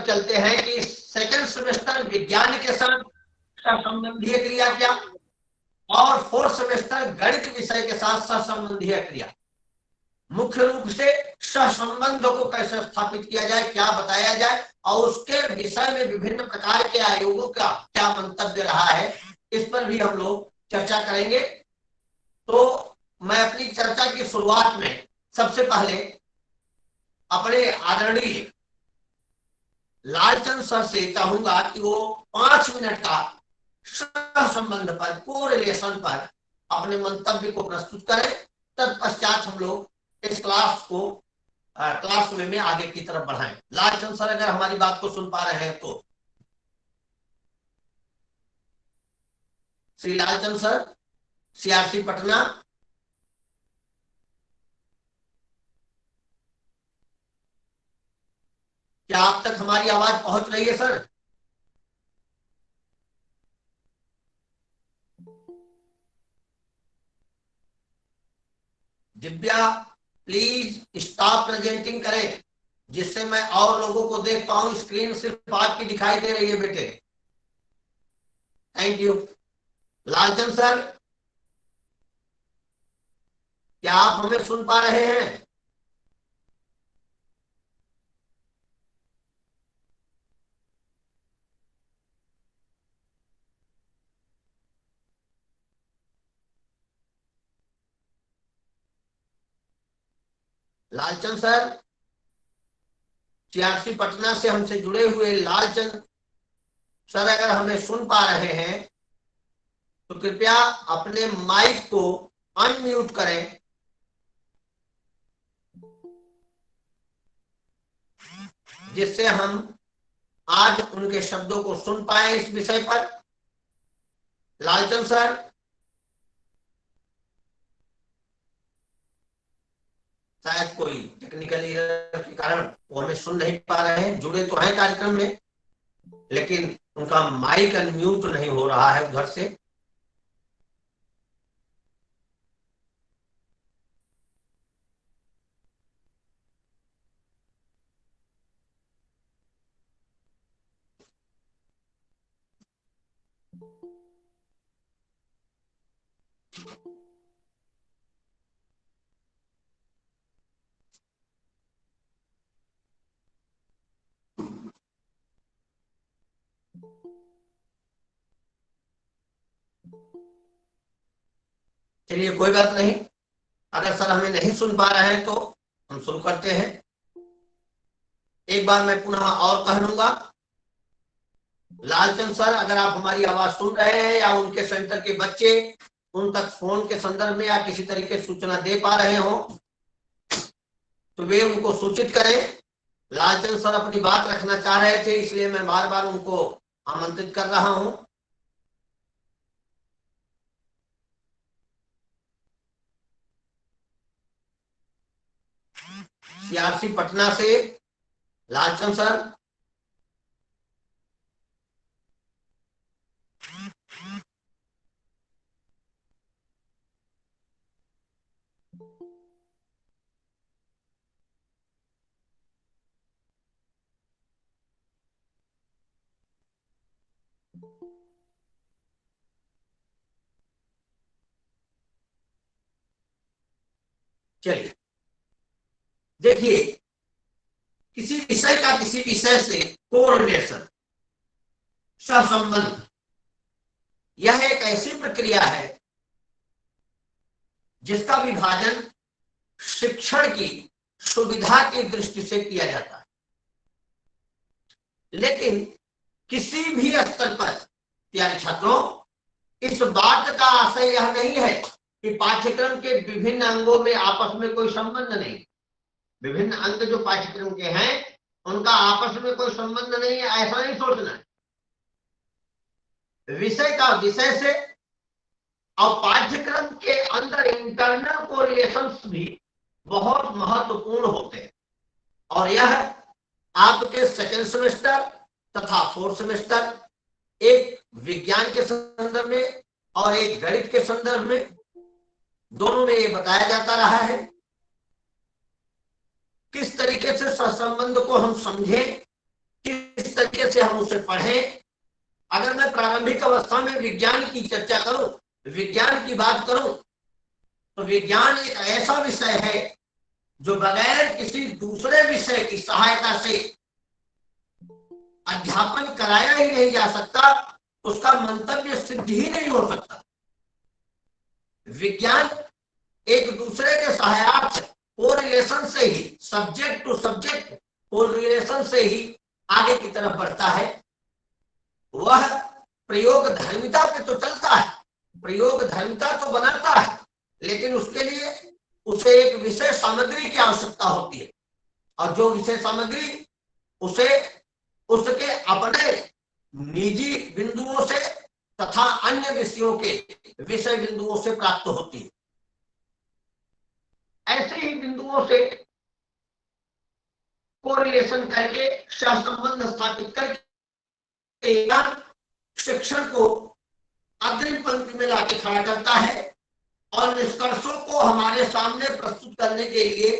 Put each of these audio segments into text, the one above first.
चलते हैं कि सेकंड सेमेस्टर विज्ञान के साथ सहसंबंधीय क्रिया क्या और फोर्थ सेमेस्टर गणित विषय के साथ सहसंबंधीय क्रिया। मुख्य रूप से सहसंबंध को कैसे स्थापित किया जाए, क्या बताया जाए और उसके विषय में विभिन्न प्रकार के आयोगों का क्या मंतव्य रहा है, इस पर भी हम लोग चर्चा करेंगे। तो मैं अपनी चर्चा की शुरुआत में सबसे पहले अपने आदरणीय लालचंद सर से चाहूंगा कि वो 5 मिनट का सहसंबंध पर, कोरिलेशन पर अपने मंतव्य को प्रस्तुत करें। तत्पश्चात हम लोग इस क्लास में आगे की तरफ बढ़ाएं। लालचंद सर अगर हमारी बात को सुन पा रहे हैं तो। Shri Lalchand sir, CRC Patna. क्या आप तक हमारी आवाज पहुंच रही है sir? Divya please stop presenting करें, जिससे मैं और लोगों को देख पाऊं। स्क्रीन सिर्फ आपकी दिखाई दे रही है बेटे। Thank you. लालचंद सर, क्या आप हमें सुन पा रहे हैं? लालचंद सर, सीआरसी पटना से हमसे जुड़े हुए लालचंद सर अगर हमें सुन पा रहे हैं तो कृपया अपने माइक को अनम्यूट करें। जिससे हम आज उनके शब्दों को सुन पाए इस विषय पर। लालचंद सर, शायद कोई टेक्निकल एरर के कारण वो हमें सुन नहीं पा रहे हैं। जुड़े तो हैं कार्यक्रम में, लेकिन उनका माइक अनम्यूट नहीं हो रहा है उधर से। चलिए कोई बात नहीं, अगर सर हमें नहीं सुन पा रहे हैं तो हम शुरू करते हैं। एक बार मैं पुनः और कह लूंगा, लालचंद सर अगर आप हमारी आवाज सुन रहे हैं या उनके सेंटर के बच्चे उन तक फोन के संदर्भ में या किसी तरीके सूचना दे पा रहे हो तो वे उनको सूचित करें। लालचंद सर अपनी बात रखना चाह रहे थे, इसलिए मैं बार बार उनको आमंत्रित कर रहा हूं। सीआरसी पटना से लालचंद सर। चलिए देखिए, किसी विषय का किसी विषय से कोरिलेशन, सहसंबंध, यह एक ऐसी प्रक्रिया है जिसका विभाजन शिक्षण की सुविधा की दृष्टि से किया जाता है। लेकिन किसी भी स्तर पर प्यारे छात्रों, इस बात का आशय यह नहीं है कि पाठ्यक्रम के विभिन्न अंगों में आपस में कोई संबंध नहीं। विभिन्न अंग जो पाठ्यक्रम के हैं उनका आपस में कोई संबंध नहीं है, ऐसा नहीं सोचना है। विषय का विषय से और पाठ्यक्रम के अंदर इंटरनल कोरिलेशंस भी बहुत महत्वपूर्ण होते हैं। और यह आपके सेकेंड सेमेस्टर तथा फोर्थ सेमेस्टर, एक विज्ञान के संदर्भ में और एक गणित के संदर्भ में, दोनों में ये बताया जाता रहा है किस तरीके से सहसंबंध को हम समझें, किस तरीके से हम उसे पढ़ें। अगर मैं प्रारंभिक अवस्था में विज्ञान की चर्चा करूं, विज्ञान की बात करूं, तो विज्ञान एक ऐसा विषय है जो बगैर किसी दूसरे विषय की सहायता से अध्यापन कराया ही नहीं जा सकता, उसका मंतव्य सिद्ध ही नहीं हो सकता। विज्ञान एक दूसरे के सहायक कोरिलेशन से ही, सब्जेक्ट टू सब्जेक्ट कोरिलेशन से ही आगे की तरफ बढ़ता है। वह प्रयोग धर्मिता पे तो चलता है, प्रयोग धर्मिता तो बनाता है, लेकिन उसके लिए उसे एक विषय सामग्री की आवश्यकता होती है, और जो विषय सामग्री उसे उसके अपने निजी बिंदुओं से तथा अन्य विषयों के विषय बिंदुओं से प्राप्त होती है। ऐसे ही बिंदुओं से कोरिलेशन करके, सहसंबंध स्थापित करके शिक्षण को अग्रिम पंक्ति में लाके खड़ा करता है और निष्कर्षों को हमारे सामने प्रस्तुत करने के लिए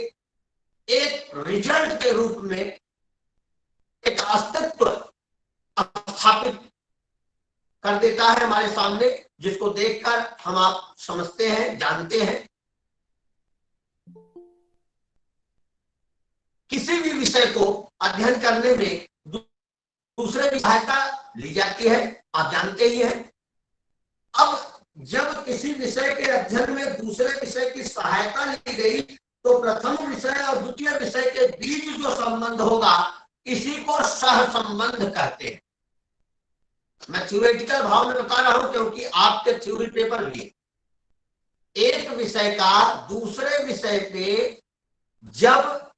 एक रिजल्ट के रूप में एक अस्तित्व स्थापित कर देता है हमारे सामने, जिसको देखकर हम आप समझते हैं, जानते हैं। किसी भी विषय को अध्ययन करने में दूसरे की सहायता ली जाती है, आप जानते ही हैं। अब जब किसी विषय के अध्ययन में दूसरे विषय की सहायता ली गई, तो प्रथम विषय और द्वितीय विषय के बीच जो संबंध होगा, इसी को सहसंबंध कहते हैं। मैं थ्योरेटिकल भाव में बता रहा हूं, क्योंकि आपके थ्योरी पेपर भी एक विषय का दूसरे विषय पे जब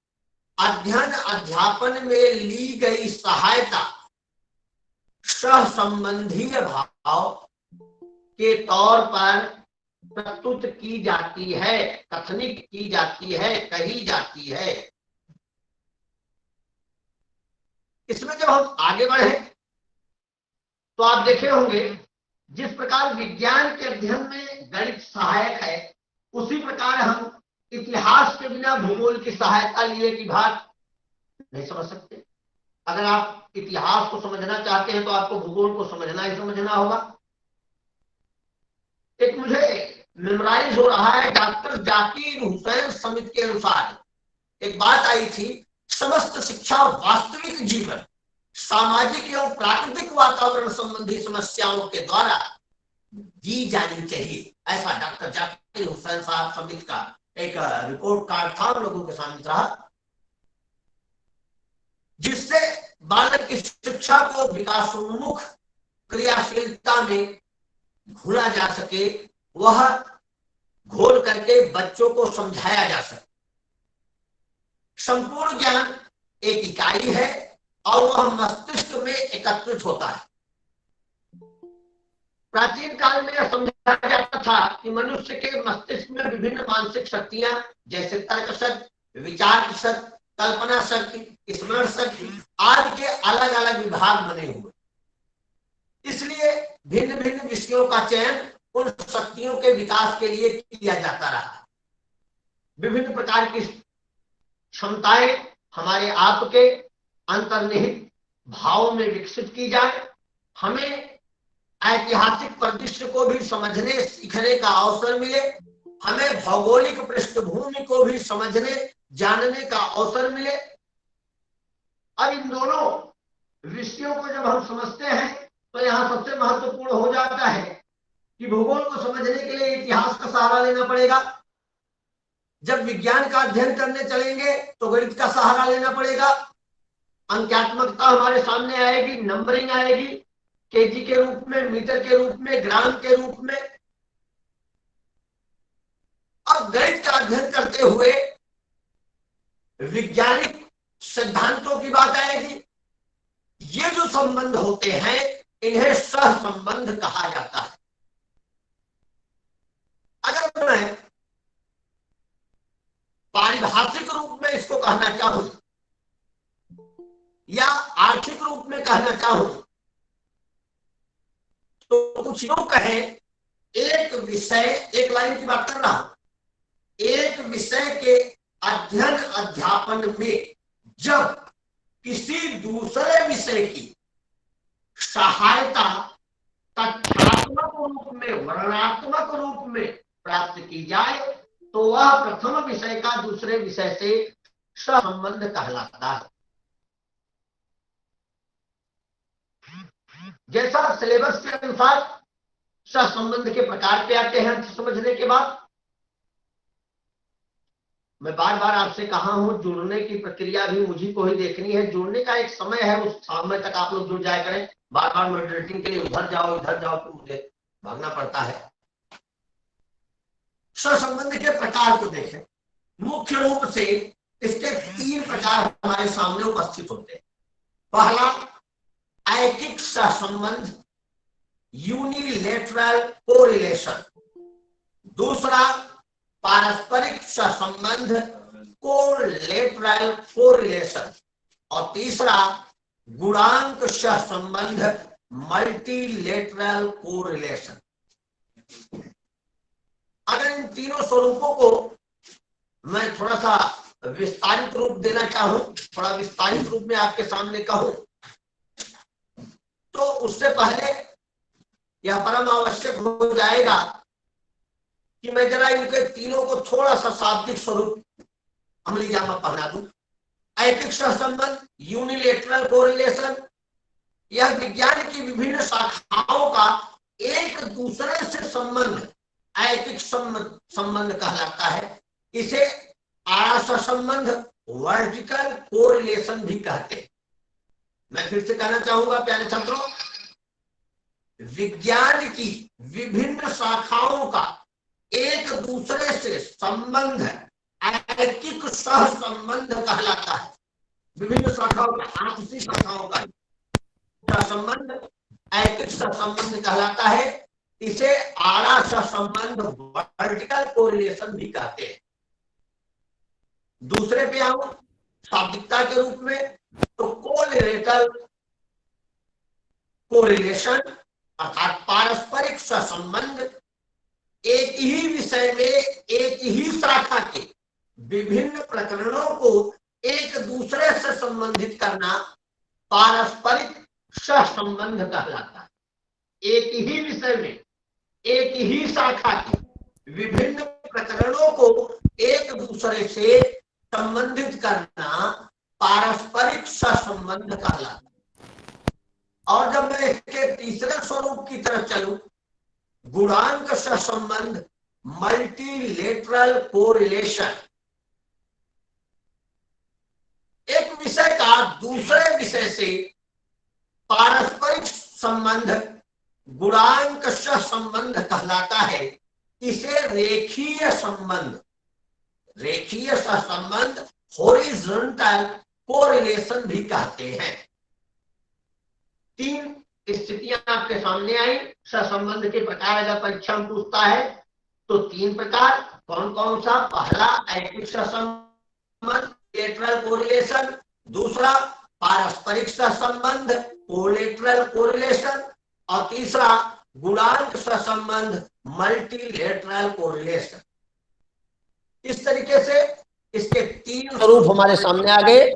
अध्ययन अध्यापन में ली गई सहायता सहसंबंधीय भाव के तौर पर प्रस्तुत की जाती है, कथनिक की जाती है, कही जाती है। इसमें जब हम आगे बढ़े तो आप देखे होंगे, जिस प्रकार विज्ञान के अध्ययन में गणित सहायक है, उसी प्रकार हम इतिहास के बिना भूगोल की सहायता लिए की बात नहीं समझ सकते। अगर आप इतिहास को समझना चाहते हैं तो आपको भूगोल को समझना ही समझना होगा। एक मुझे मेमोराइज हो रहा है, डॉक्टर जाकिर हुसैन समिति के अनुसार एक बात आई थी, समस्त शिक्षा वास्तविक जीवन, सामाजिक एवं प्राकृतिक वातावरण संबंधी समस्याओं के द्वारा दी जानी चाहिए। ऐसा डॉक्टर जाकिर हुसैन साहब समिति का एक रिपोर्ट कार्ड था, हम लोगों के सामने रहा, जिससे बालक की शिक्षा को विकासोन्मुख क्रियाशीलता में घोला जा सके, वह घोल करके बच्चों को समझाया जा सके। संपूर्ण ज्ञान एक इकाई है और वह मस्तिष्क में एकत्रित होता है। प्राचीन काल में यह समझा जाता था कि मनुष्य के मस्तिष्क में विभिन्न मानसिक शक्तियां, जैसे तर्क शक्ति, विचार शक्ति, कल्पना शक्ति, स्मरण शक्ति आदि के अलग अलग विभाग बने हुए, इसलिए भिन्न भिन्न विषयों का चयन उन शक्तियों के विकास के लिए किया जाता रहा। विभिन्न प्रकार की क्षमताएं हमारे आपके अंतर्निहित भावों में विकसित की जाए, हमें ऐतिहासिक परिदृश्य को भी समझने सीखने का अवसर मिले, हमें भौगोलिक पृष्ठभूमि को भी समझने जानने का अवसर मिले। अब इन दोनों विषयों को जब हम समझते हैं तो यहाँ सबसे महत्वपूर्ण हो जाता है कि भूगोल को समझने के लिए इतिहास का सहारा लेना पड़ेगा। जब विज्ञान का अध्ययन करने चलेंगे तो गणित का सहारा लेना पड़ेगा। अंक्यात्मकता हमारे सामने आएगी, नंबरिंग आएगी, केजी के रूप में, मीटर के रूप में, ग्राम के रूप में। अब गणित का अध्ययन करते हुए वैज्ञानिक सिद्धांतों की बात आएगी। ये जो संबंध होते हैं इन्हें सहसंबंध कहा जाता है। अगर मैं पारिभाषिक रूप में इसको कहना चाहूं या आर्थिक रूप में कहना चाहूं तो कुछ यूं कहें, एक विषय, एक लाइन की बात कर रहा हूं, एक विषय के अध्ययन अध्यापन में जब किसी दूसरे विषय की सहायता तथ्यात्मक रूप में, वर्णनात्मक रूप में प्राप्त की जाए तो वह प्रथम विषय का दूसरे विषय से सहसंबंध कहलाता है। जैसा सिलेबस के अनुसार सहसंबंध के प्रकार पे आते हैं समझने के बाद, मैं बार बार आपसे कहा हूं जुड़ने की प्रक्रिया भी मुझे को ही देखनी है। जुड़ने का एक समय है, उस समय तक आप लोग जुड़ जाया करें। बार बार मॉडरेटिंग के लिए उधर जाओ इधर जाओ तो मुझे भागना पड़ता है। सहसंबंध के प्रकार को देखें। मुख्य रूप से इसके 3 प्रकार हमारे सामने उपस्थित होते हैं। पहला, ऐकिक सहसंबंध, यूनिलेटरल कोरिलेशन। दूसरा, पारस्परिक सहसंबंध, कोलेटरल कोरिलेशन। और तीसरा, गुणांक सहसंबंध, मल्टीलेटरल कोरिलेशन। अगर इन तीनों स्वरूपों को मैं थोड़ा सा विस्तारित रूप देना चाहूं, थोड़ा विस्तारित रूप में आपके सामने कहूं, तो उससे पहले यह परम आवश्यक हो जाएगा कि मैं जरा इनके तीनों को थोड़ा सा शाब्दिक स्वरूप अमली जामा पहना दूं। ऐकिक सहसंबंध, यूनिलेटरल कोरिलेशन, यह विज्ञान की विभिन्न शाखाओं का एक दूसरे से संबंध ऐकिक संबंध कहलाता है। इसे आड़ा सहसंबंध, वर्टिकल कोरिलेशन भी कहते हैं। मैं फिर से कहना चाहूंगा प्यारे छात्रों, विज्ञान की विभिन्न शाखाओं का एक दूसरे से संबंध ऐकिक सहसंबंध कहलाता है। विभिन्न शाखाओं का, आपसी शाखाओं का सहसंबंध ऐकिक सहसंबंध कहलाता है। इसे आड़ा सहसंबंध, वर्टिकल कोरिलेशन भी कहते हैं। दूसरे पे आऊं शाब्दिकता के रूप में, तो कोलेटरल कोरिलेशन अर्थात पारस्परिक सहसंबंध, एक ही विषय में एक ही शाखा के विभिन्न प्रकरणों को एक दूसरे से संबंधित करना पारस्परिक सहसंबंध कहलाता है। एक ही विषय में एक ही शाखा के विभिन्न प्रकरणों को एक दूसरे से संबंधित करना पारस्परिक सहसंबंध कहलाता है। और जब मैं इसके तीसरे स्वरूप की तरफ चलूं, गुणांक सहसंबंध, मल्टीलेटरल कोरिलेशन, एक विषय का दूसरे विषय से पारस्परिक संबंध गुणांक सहसंबंध कहलाता है। इसे रेखीय संबंध, रेखीय सहसंबंध, हॉरिजॉन्टल कोरिलेशन भी कहते हैं। 3 स्थितियां आपके सामने आई सहसंबंध के प्रकार। अगर परीक्षा में पूछता है तो 3 प्रकार कौन कौन सा? पहला, ऐकिक सहसंबंध, लेटरल कोरिलेशन। दूसरा, पारस्परिक सहसंबंध, कोलेटरल कोरिलेशन। और तीसरा, गुणांक सहसंबंध, मल्टीलेटरल कोरिलेशन। इस तरीके से इसके 3 स्वरूप हमारे सामने आ गए।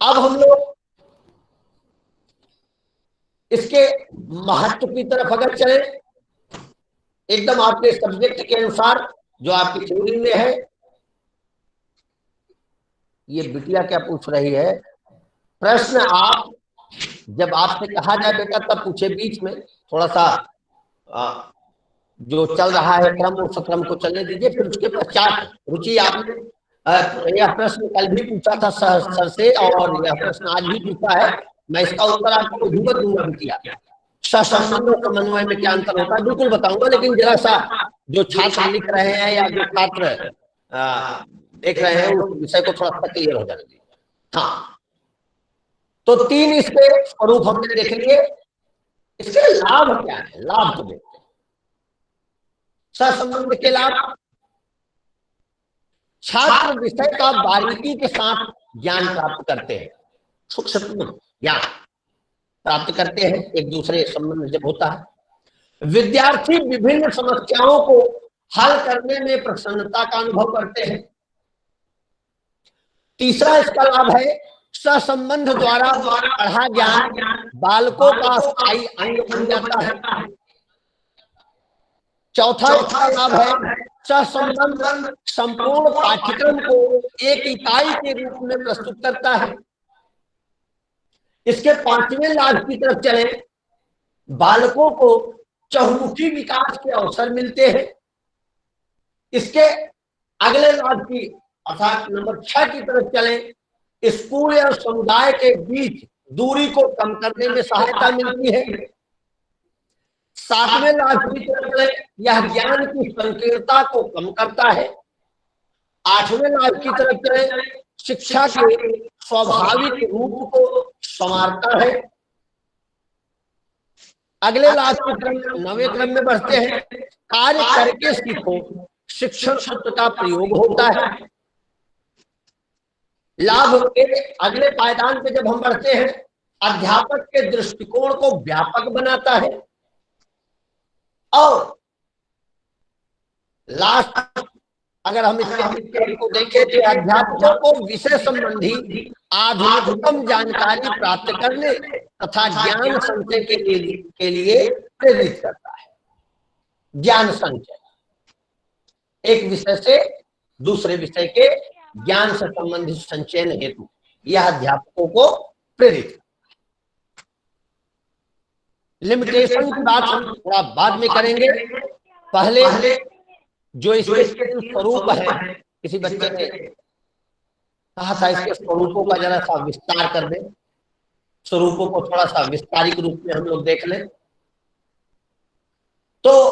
अब हम लोग इसके महत्व की तरफ अगर चले, एकदम आपके सब्जेक्ट के अनुसार जो आपकी थ्योरी में है। ये बिटिया क्या पूछ रही है? प्रश्न आप जब आपसे कहा जाए बेटा तब पूछे, बीच में थोड़ा सा जो चल रहा है क्रम, उस क्रम को चलने दीजिए। फिर उसके पश्चात रुचि, आपने यह प्रश्न कल भी पूछा था सर से और यह प्रश्न आज भी पूछा है। मैं इसका उत्तर आपको विधिवत दूंगा बिटिया। सहसंबंध और समन्वय में क्या अंतर होता है बिल्कुल बताऊंगा, लेकिन जरा सा जो छात्र लिख रहे हैं या जो छात्र देख रहे हैं उस विषय को थोड़ा सा क्लियर हो जाने दीजिए। हाँ, तो 3 इसके स्वरूप हमने देख लिए। इसके लाभ क्या है? लाभ तो देखते हैं। सहसंबंध के लाभ, छात्र विषय का बारीकी के साथ ज्ञान प्राप्त करते हैं, सूक्ष्म ज्ञान प्राप्त करते हैं एक दूसरे संबंध जब होता है। विद्यार्थी विभिन्न समस्याओं को हल करने में प्रसन्नता का अनुभव करते हैं। तीसरा इसका लाभ है सहसंबंध द्वारा पढ़ा ज्ञान बालकों का स्थायी अंग बन जाता है। चौथा इसका लाभ है सहसंबंध संपूर्ण पाठ्यक्रम को एक इकाई के रूप में प्रस्तुत करता है। इसके पांचवें लाभ की तरफ चले, बालकों को चहुमुखी विकास के अवसर मिलते हैं। इसके अगले लाभ की अर्थात नंबर 6 की तरफ चले, स्कूल और समुदाय के बीच दूरी को कम करने में सहायता मिलती है। 7वें लाभ की तरफ चले, यह ज्ञान की संकीर्णता को कम करता है। 8वें लाभ की तरफ चले, शिक्षा के स्वाभाविक रूप को संवारता है। अगले लाभ के क्रम 9वें क्रम में बढ़ते हैं, कार्य करके सीखो, शिक्षण शब्द का प्रयोग होता है। लाभ के अगले पायदान पे जब हम बढ़ते हैं, अध्यापक के दृष्टिकोण को व्यापक बनाता है। और लास्ट अगर हम इसके को देखें तो अध्यापकों को विषय संबंधी आधुनिकतम जानकारी प्राप्त करने तथा ज्ञान संचय के लिए प्रेरित करता है। ज्ञान संचय, एक विषय से दूसरे विषय के ज्ञान से संबंधित संचयन हेतु यह अध्यापकों को प्रेरित करता है। लिमिटेशन की बात हम थोड़ा बाद में करेंगे। पहले जो इसके स्वरूप है, किसी बच्चे ने कहा था इसके स्वरूपों का जरा सा विस्तार कर दे, स्वरूपों को थोड़ा सा विस्तारित रूप में हम लोग देख लें। तो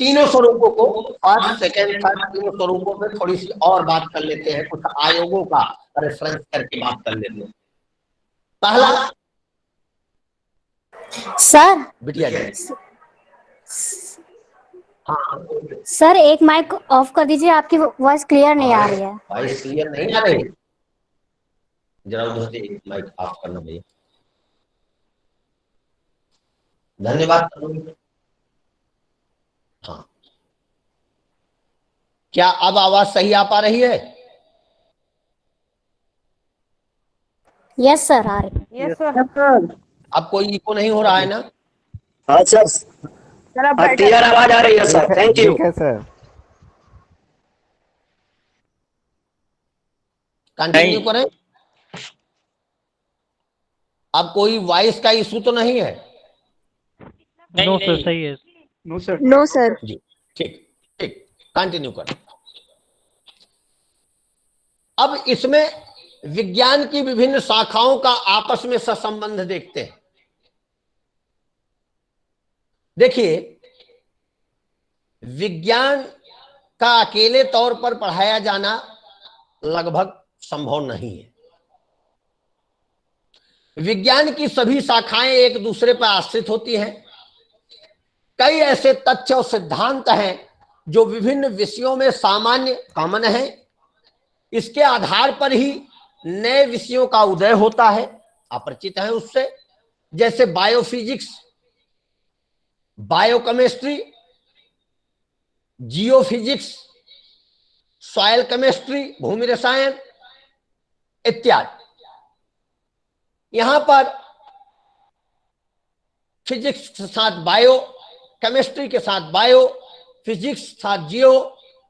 तीनों स्वरूपों को फर्स्ट सेकेंड थर्ड तीनों स्वरूपों पे थोड़ी सी और बात कर लेते हैं, कुछ आयोगों का रेफरेंस करके बात कर लेते हैं। पहला सर, बिटिया जी, हाँ सर एक माइक ऑफ कर दीजिए, आपकी वॉइस क्लियर नहीं आ रही है। वॉइस क्लियर नहीं आ रही, जरा उधर से माइक ऑफ करना भैया, धन्यवाद। हाँ, क्या अब आवाज सही आ पा रही है? यस सर, आ रही है। Yes sir. अब कोई इको नहीं हो रहा है ना? हाँ सर, क्लियर आवाज आ रही है सर, थैंक यू। ठीक है सर, कंटिन्यू करें। अब कोई वॉइस का इशू तो नहीं है? नो सर, सही है। No sir, no sir. जी ठीक ठीक, कंटिन्यू करें। अब इसमें विज्ञान की विभिन्न शाखाओं का आपस में सहसंबंध देखते हैं। देखिए, विज्ञान का अकेले तौर पर पढ़ाया जाना लगभग संभव नहीं है। विज्ञान की सभी शाखाएं एक दूसरे पर आश्रित होती हैं। कई ऐसे तथ्य और सिद्धांत हैं जो विभिन्न विषयों में सामान्य कॉमन है। इसके आधार पर ही नए विषयों का उदय होता है, अपरिचित है उससे, जैसे biophysics, biochemistry, geophysics, soil chemistry, भूमि रसायन इत्यादि। यहां पर फिजिक्स के साथ बायो, केमिस्ट्री के साथ बायो, फिजिक्स के साथ जियो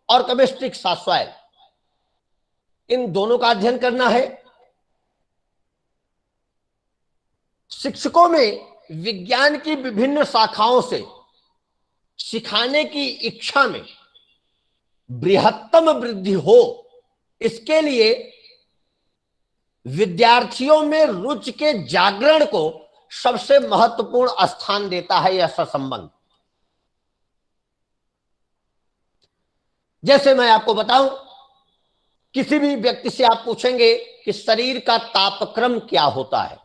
और केमिस्ट्री के साथ सॉइल, इन दोनों का अध्ययन करना है। शिक्षकों में विज्ञान की विभिन्न शाखाओं से सिखाने की इच्छा में बृहत्तम वृद्धि हो, इसके लिए विद्यार्थियों में रुचि के जागरण को सबसे महत्वपूर्ण स्थान देता है यह सहसंबंध। जैसे मैं आपको बताऊं, किसी भी व्यक्ति से आप पूछेंगे कि शरीर का तापक्रम क्या होता है,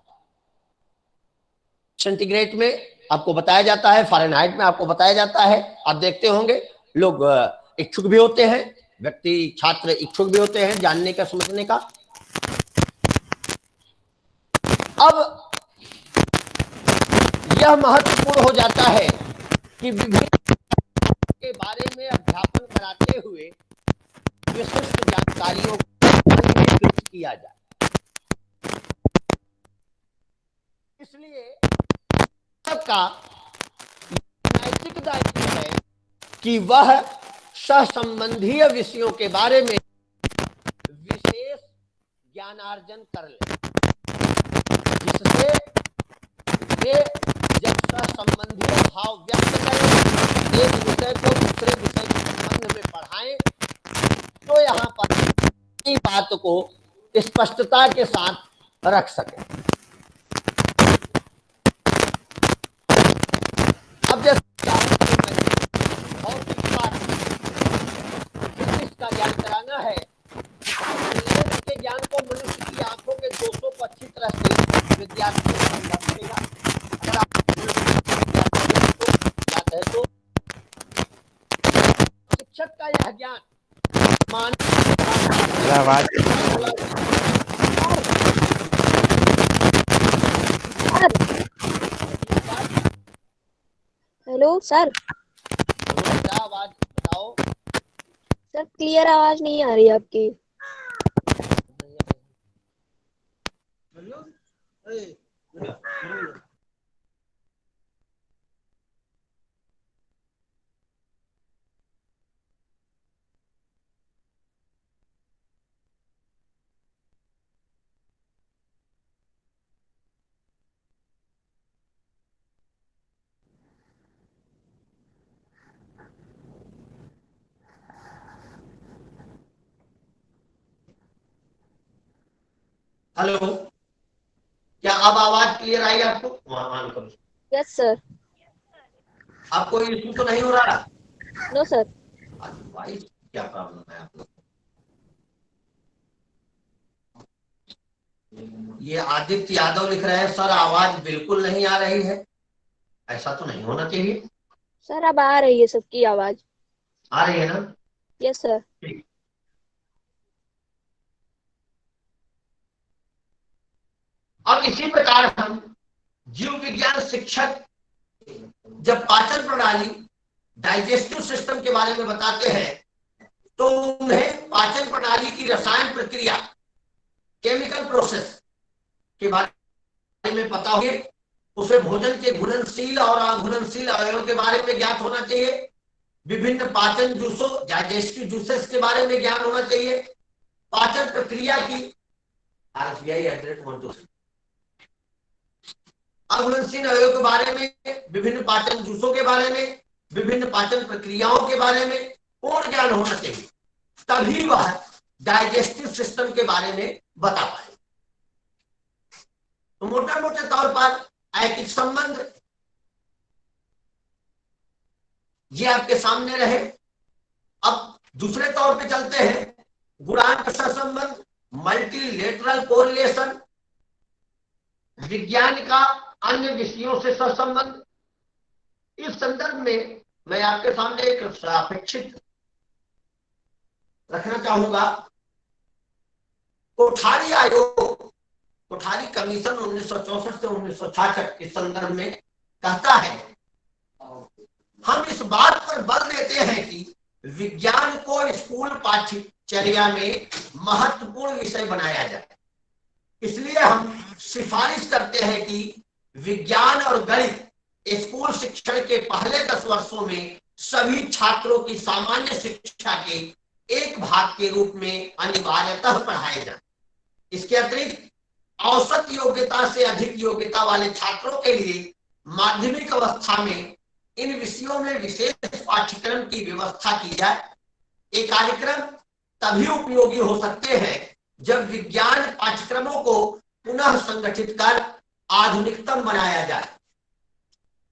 सेंटीग्रेड में आपको बताया जाता है, फ़ारेनहाइट में आपको बताया जाता है। आप देखते होंगे लोग इच्छुक भी होते हैं, व्यक्ति छात्र इच्छुक भी होते हैं जानने का, समझने का। अब यह महत्वपूर्ण हो जाता है कि विभिन्न के बारे में अध्यापन कराते हुए विशिष्ट जानकारियों को किया जाए। इसलिए का नैतिक दायित्व है कि वह सहसंबंधीय विषयों के बारे में विशेष ज्ञानार्जन कर ले, जिससे वे जब सहसंबंधीय भाव व्यक्त करें, एक विषय को दूसरे विषय के संबंध में पढ़ाएं, तो यहाँ पर बात को स्पष्टता के साथ रख सके। अब जैसे इसका ज्ञान कराना है, के ज्ञान को मनुष्य की आंखों के दोषों को अच्छी तरह से विद्यार्थी को समझा सकेगा। अगर आप याद है तो शिक्षक का यह ज्ञान हेलो सर। क्या आवाज बताओ सर, क्लियर आवाज नहीं आ रही आपकी। हेलो, क्या अब आवाज क्लियर आई आपको? ऑन करो। Yes sir. अब कोई इशू तो नहीं हो रहा? No sir. भाई क्या प्रॉब्लम है आप लोग? ये आदित्य यादव लिख रहे हैं सर आवाज बिल्कुल नहीं आ रही है। ऐसा तो नहीं होना चाहिए। सर अब आ रही है सबकी आवाज। आ रही है ना? Yes sir. ठीक। अब इसी प्रकार हम जीव विज्ञान शिक्षक जब पाचन प्रणाली डाइजेस्टिव सिस्टम के बारे में बताते हैं तो उन्हें पाचन प्रणाली की रसायन प्रक्रिया केमिकल प्रोसेस के बारे में पता होगी। उसे भोजन के घुलनशील और अघुलनशील अवयवों के बारे में ज्ञात होना चाहिए। विभिन्न पाचन जूसों डाइजेस्टिव जूसेस के बारे में ज्ञान होना चाहिए। पाचन प्रक्रिया की अघुलनशील अवयवों के बारे में, विभिन्न पाचन जूसों के बारे में, विभिन्न पाचन प्रक्रियाओं के बारे में पूर्ण ज्ञान होना चाहिए, तभी वह डाइजेस्टिव सिस्टम के बारे में बता पाए। तो मोटे मोटे तौर पर ऐकिक संबंध ये आपके सामने रहे। अब दूसरे तौर पे चलते हैं, गुणांक सहसंबंध, मल्टीलेटरल कोरिलेशन, विज्ञान का अन्य विषयों से सहसंबंध। इस संदर्भ में मैं आपके सामने एक सापेक्षित रखना चाहूंगा। कोठारी आयोग, कोठारी कमीशन 1964 से 1966 के संदर्भ में कहता है, हम इस बात पर बल देते हैं कि विज्ञान को स्कूल पाठ्यचर्या में महत्वपूर्ण विषय बनाया जाए। इसलिए हम सिफारिश करते हैं कि विज्ञान और गणित स्कूल शिक्षण के पहले 10 वर्षों में सभी छात्रों की सामान्य शिक्षा के एक भाग के रूप में अनिवार्यतः पढ़ाए जाए। इसके अतिरिक्त औसत योग्यता से अधिक योग्यता वाले छात्रों के लिए माध्यमिक अवस्था में इन विषयों में विशेष पाठ्यक्रम की व्यवस्था की जाए। ये कार्यक्रम तभी उपयोगी हो सकते हैं जब विज्ञान पाठ्यक्रमों को पुनः संगठित कर आधुनिकतम बनाया जाए,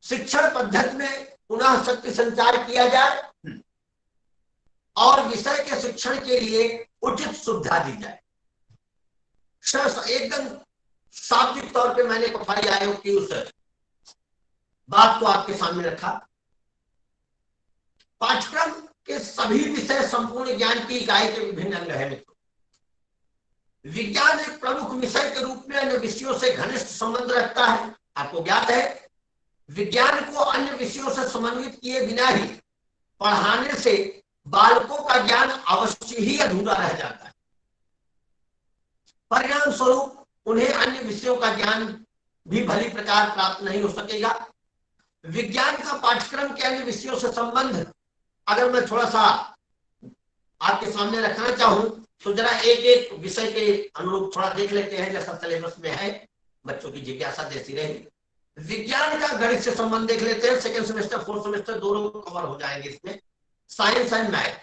शिक्षण पद्धति में पुनः शक्ति संचार किया जाए और विषय के शिक्षण के लिए उचित सुविधा दी जाए। एकदम शाब्दिक तौर पे मैंने कोठारी आयोग की उस बात को आपके सामने रखा। पाठ्यक्रम के सभी विषय संपूर्ण ज्ञान की इकाई के विभिन्न अंग है। विज्ञान एक प्रमुख विषय के रूप में अन्य विषयों से घनिष्ठ संबंध रखता है। आपको ज्ञात है, विज्ञान को अन्य विषयों से समन्वित किए बिना ही पढ़ाने से बालकों का ज्ञान अवश्य ही अधूरा रह जाता है। परिणाम स्वरूप उन्हें अन्य विषयों का ज्ञान भी भली प्रकार प्राप्त नहीं हो सकेगा। विज्ञान का पाठ्यक्रम के अन्य विषयों से संबंध अगर मैं थोड़ा सा आपके सामने रखना चाहूं तो जरा एक एक विषय के अनुरूप थोड़ा देख लेते हैं, जैसा सिलेबस में है, बच्चों की जिज्ञासा जैसी रही। विज्ञान का गणित से संबंध देख लेते हैं। सेकंड सेमेस्टर फोर्थ सेमेस्टर दोनों कवर हो जाएंगे इसमें। साइंस एंड मैथ,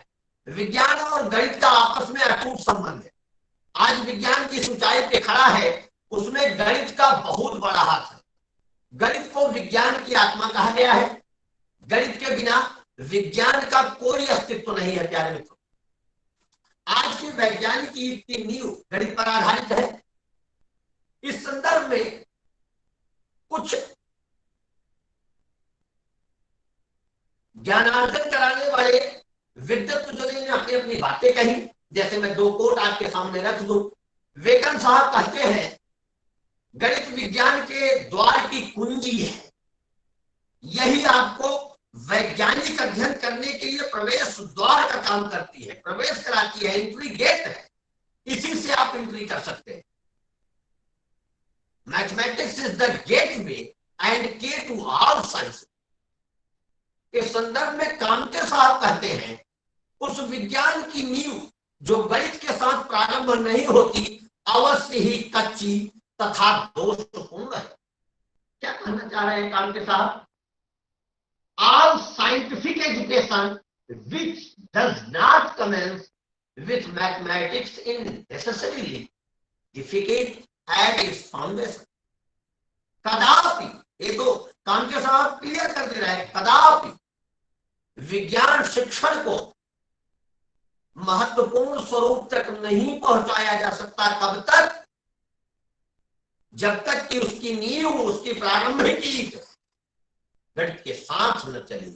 विज्ञान और गणित का आपस में अटूट संबंध है। आज विज्ञान की ऊंचाई पे खड़ा है, उसमें गणित का बहुत बड़ा हाथ है। गणित को विज्ञान की आत्मा कहा गया है। गणित के बिना विज्ञान का कोई अस्तित्व नहीं है। प्यारे मित्रों, आज की वैज्ञानिक युग की नींव गणित पर आधारित है। इस संदर्भ में कुछ ज्ञानार्जन कराने वाले विद्वत्तजनों ने अपनी अपनी बातें कही। जैसे मैं दो कोट आपके सामने रख दूं। वेगन साहब कहते हैं गणित विज्ञान के द्वार की कुंजी है, यही आपको वैज्ञानिक अध्ययन करने के लिए प्रवेश द्वार का काम करती है, प्रवेश कराती है, एंट्री गेट है, इसी से आप एंट्री कर सकते हैं। Mathematics is the gateway and के टू ऑल साइंस। इस संदर्भ में कांटे साहब कहते हैं उस विज्ञान की नींव जो गणित के साथ प्रारंभ नहीं होती अवश्य ही कच्ची तथा दोषपूर्ण है। क्या कहना चाह रहे हैं कांटे साहब? All scientific education which does not commence with mathematics in necessarily difficult at its foundation। कदापि, ये तो कांटे साहब क्लियर कर दे रहे हैं, कदापि विज्ञान शिक्षण को महत्वपूर्ण स्वरूप तक नहीं पहुंचाया जा सकता। कब तक? जब तक कि उसकी नींव, उसकी प्रारंभिक गणित के साथ न चली।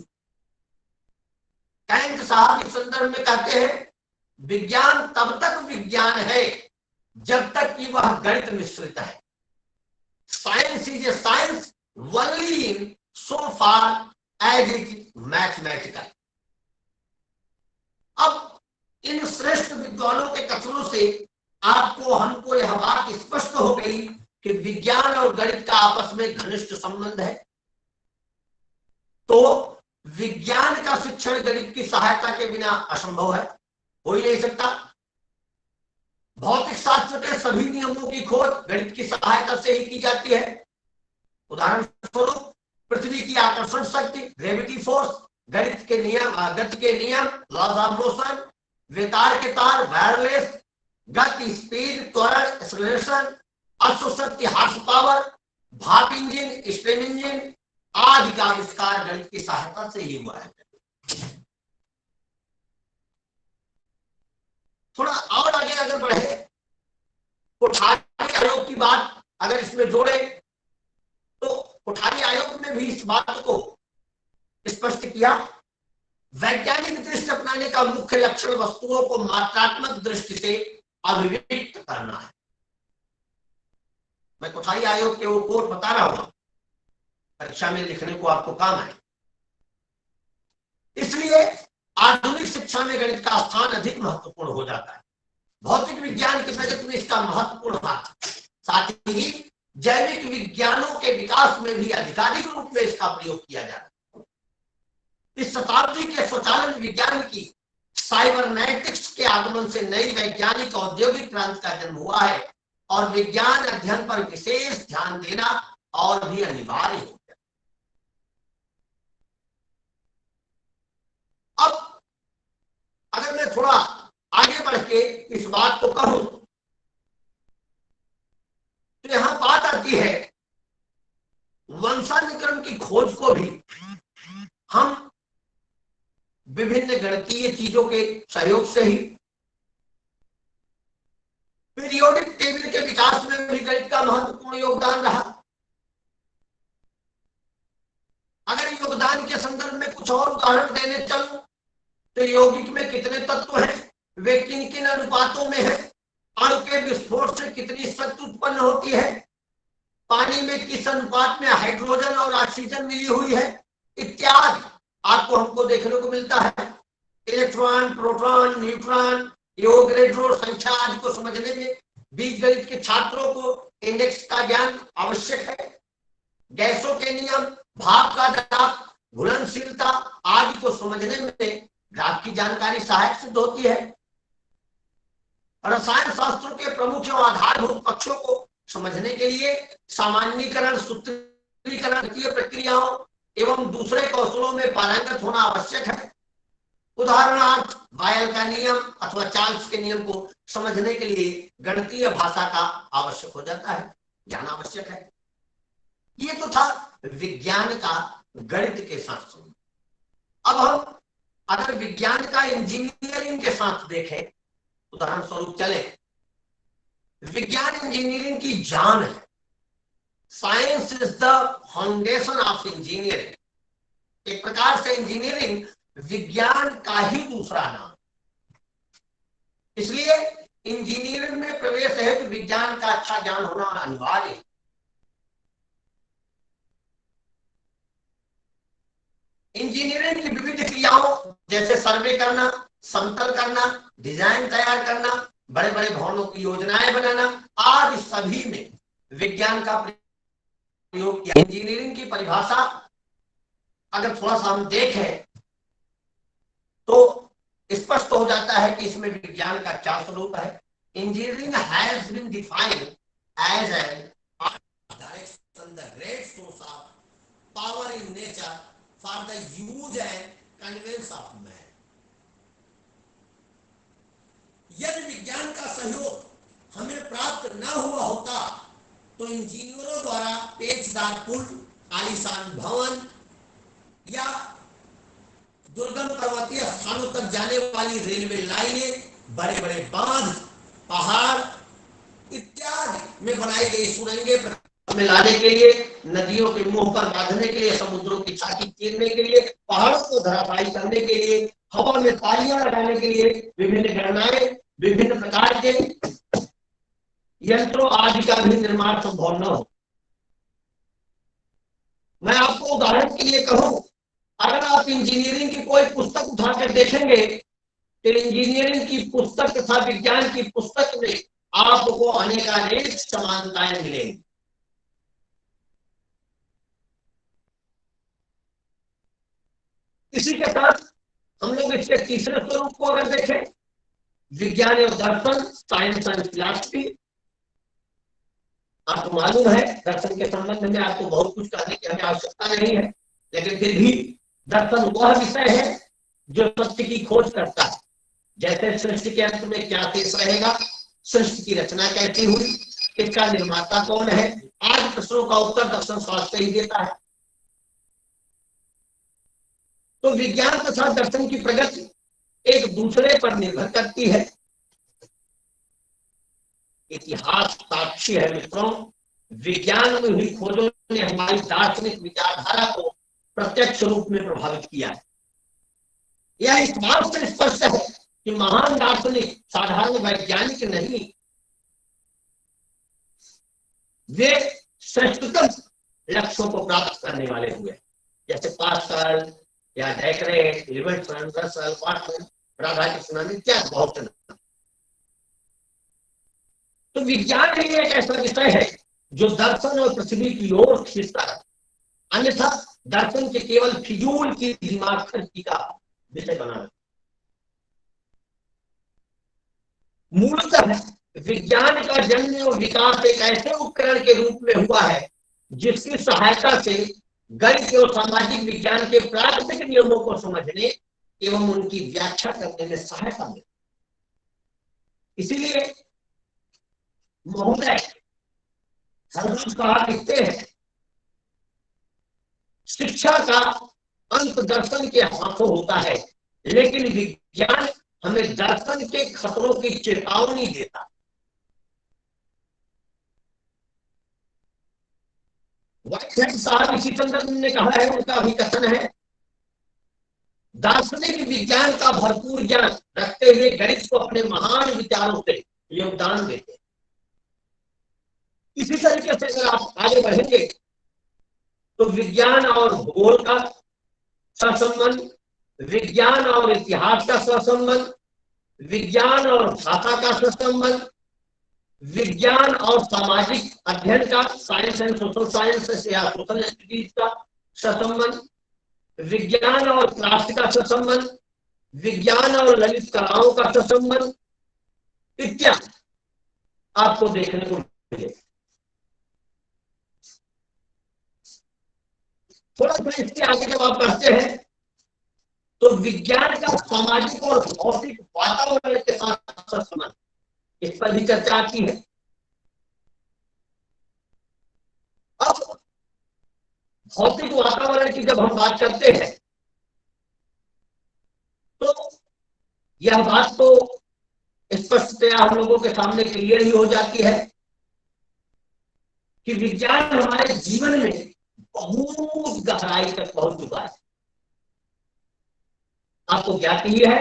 कैंट साहब इस संदर्भ में कहते हैं विज्ञान तब तक विज्ञान है जब तक कि वह गणित मिश्रित है। Science is a science only in so far as it mathematical. अब इन श्रेष्ठ विद्वानों के कथनों से आपको, हमको यह बात स्पष्ट हो गई कि विज्ञान और गणित का आपस में घनिष्ठ संबंध है। तो विज्ञान का शिक्षण गणित की सहायता के बिना असंभव है, हो ही नहीं सकता। भौतिक शास्त्र के सभी नियमों की खोज गणित की सहायता से ही की जाती है। उदाहरण स्वरूप पृथ्वी की आकर्षण शक्ति, ग्रेविटी फोर्स, गणित के नियम, गति के नियम, लॉज ऑफ मोशन, वेतार के तार, वायरलेस, गति, स्पीड, त्वरण, एक्सेलरेशन, अश्वशक्ति, हार्स पावर, भाप इंजन, स्टीम इंजन आदि का आविष्कार गणित की सहायता से ही हुआ है। थोड़ा और आगे अगर बढ़े, कोठारी आयोग की बात अगर इसमें जोड़े तो कोठारी आयोग ने भी इस बात को स्पष्ट किया। वैज्ञानिक दृष्टि अपनाने का मुख्य लक्षण वस्तुओं को मात्रात्मक दृष्टि से अभिव्यक्त करना है। मैं कोठारी आयोग के वो कोट बता रहा हूं, परीक्षा में लिखने को आपको काम है। इसलिए आधुनिक शिक्षा में गणित का स्थान अधिक महत्वपूर्ण हो जाता है। भौतिक विज्ञान की प्रगति में इसका महत्वपूर्ण हाथ, साथ ही जैविक विज्ञानों के विकास में भी आधिकारिक रूप में इसका प्रयोग किया जाता है। इस शताब्दी के स्वचालन विज्ञान की साइबरनेटिक्स के आगमन से नई वैज्ञानिक औद्योगिक क्रांति का जन्म हुआ है और विज्ञान अध्ययन पर विशेष ध्यान देना और भी अनिवार्य हो गया। अब अगर मैं थोड़ा आगे बढ़ के इस बात को कहूं तो यहां बात आती है वंशानुक्रम की खोज को भी हम विभिन्न गणितीय चीजों के सहयोग से ही, पीरियोडिक टेबल के विकास में भी गणित का महत्वपूर्ण योगदान रहा। अगर योगदान के संदर्भ में कुछ और उदाहरण देने चलूं तो यौगिक में कितने तत्व हैं, वे किन किन अनुपातों में है, अणु के विस्फोट से कितनी शक्ति उत्पन्न होती है, पानी में किस अनुपात में हाइड्रोजन और ऑक्सीजन मिली हुई है, इत्यादि आपको हमको देखने को मिलता है। इलेक्ट्रॉन, प्रोटॉन, न्यूट्रॉन, योग, रेड्रो संख्या आदि को समझने में बीजगणित के छात्रों को इंडेक्स का ज्ञान आवश्यक है। गैसों के नियम, भाप का दाब, घुलनशीलता आदि को समझने में ग्राफ की जानकारी सहायक सिद्ध होती है। रसायन शास्त्रों के प्रमुख एवं आधारभूत पक्षों को समझने के लिए सामान्यीकरण, सूत्रीकरण की प्रक्रियाओं एवं दूसरे कौशलों में पारंगत होना आवश्यक है। उदाहरणार्थ बायल का नियम अथवा चार्ल्स के नियम को समझने के लिए गणितीय भाषा का आवश्यक हो जाता है, ज्ञान आवश्यक है। ये तो था विज्ञान का गणित के साथ संबंध। अब हम अगर विज्ञान का इंजीनियरिंग के साथ देखें, उदाहरण स्वरूप चले, विज्ञान इंजीनियरिंग की जान है। Science is the foundation of engineering. एक प्रकार से इंजीनियरिंग विज्ञान का ही दूसरा नाम। इसलिए इंजीनियरिंग में प्रवेश है तो विज्ञान का अच्छा ज्ञान होना अनिवार्य है। इंजीनियरिंग की विविध क्रियाओं जैसे सर्वे करना, समतल करना, डिजाइन तैयार करना, बड़े बड़े भवनों की योजनाएं बनाना आदि सभी में विज्ञान का प्रयोग किया। इंजीनियरिंग की परिभाषा अगर थोड़ा सा हम देखें तो स्पष्ट हो जाता है कि इसमें विज्ञान का क्या स्वरूप है। Engineering has been defined as an direction the great source of power in nature for the use and convenience of man. यदि विज्ञान का सहयोग हमें प्राप्त न हुआ होता तो इंजीनियरों द्वारा पेचदार पुल, आलीशान भवन या दुर्गम पर्वतीय स्थानों तक जाने वाली रेलवे लाइनें, बड़े बड़े बांध, पहाड़ इत्यादि में बनाई गई सुरंगें में लाने के लिए, नदियों के मुंह पर बांधने के लिए, समुद्रों की छाती चीरने के लिए, पहाड़ों को धराशायी करने के लिए, हवा में तालियां लगाने के लिए विभिन्न गणनाएं, विभिन्न प्रकार के यंत्रों आदि का भी निर्माण संभव न हो। मैं आपको उदाहरण के लिए कहूं, अगर आप इंजीनियरिंग की कोई पुस्तक उठाकर देखेंगे तो इंजीनियरिंग की पुस्तक तथा विज्ञान की पुस्तक में आपको अनेकानेक समानताएं मिलेंगी। इसी के साथ हम लोग इसके तीसरे स्वरूप को अगर देखें, विज्ञान एवं दर्शन, साइंस एंड फिलॉसफी। आपको मालूम है दर्शन के संबंध में आपको बहुत कुछ कहने की हमें आवश्यकता नहीं है, लेकिन फिर भी दर्शन वह विषय है जो सत्य की खोज करता है। जैसे सृष्टि के अंत में क्या शेष रहेगा, सृष्टि की रचना कैसी हुई, इसका निर्माता कौन है, आदि प्रश्नों का उत्तर दर्शन शास्त्र ही देता है। तो विज्ञान तथा दर्शन की प्रगति एक दूसरे पर निर्भर करती है। इतिहास साक्षी है मित्रों, विज्ञान में हुई खोजों ने हमारी दार्शनिक विचारधारा को प्रत्यक्ष रूप में प्रभावित किया है। यह इस बात से स्पष्ट है कि महान दार्शनिक साधारण वैज्ञानिक नहीं, वे श्रेष्ठतम लक्ष्यों को प्राप्त करने वाले हुए, जैसे पास्कल या डेकरेट, लिबर्टसन, रसल, वाटसन, राधाकृष्णन इत्यादि बहुत से। तो विज्ञान ही एक ऐसा विषय है जो दर्शन और पृथ्वी की ओर खींचता है, अन्यथा दर्शन के केवल फिजूल की दिमाग खर्ची का विषय बना है। मूलतः विज्ञान का जन्म और विकास एक ऐसे उपकरण के रूप में हुआ है जिसकी सहायता से गणित और सामाजिक विज्ञान के प्राथमिक नियमों को समझने एवं उनकी व्याख्या करने में सहायता मिली। इसीलिए महोदय हरदम कहा लिखते हैं, शिक्षा का अंत दर्शन के हाथों होता है, लेकिन विज्ञान हमें दर्शन के खतरों की चेतावनी देता। व्हाइटहेड साहब इसी संदर्भ में कहा है, उनका भी कथन है, दार्शनिक विज्ञान का भरपूर ज्ञान रखते हुए गणित को अपने महान विचारों से योगदान देते। इसी तरीके से अगर आप आगे बढ़ेंगे तो विज्ञान और भूगोल का सहसंबंध, विज्ञान और इतिहास का सहसंबंध, विज्ञान और भाषा का सहसंबंध, विज्ञान और सामाजिक अध्ययन का, साइंस एंड सोशल साइंस या सोशल स्टडीज का सहसंबंध, विज्ञान और क्राफ्ट का सहसंबंध, विज्ञान और ललित कलाओं का सहसंबंध इत्यादि आपको देखने को मिले। थोड़ा सा इसके आगे जब आप पढ़ते हैं तो विज्ञान का सामाजिक और भौतिक वातावरण के साथ संबंध, इस पर भी चर्चा आती है। अब भौतिक वातावरण की जब हम बात करते हैं तो यह बात तो स्पष्टतया हम लोगों के सामने क्लियर ही हो जाती है कि विज्ञान हमारे जीवन में बहुत गहराई तक पहुंच चुका है। आपको ज्ञात ही है,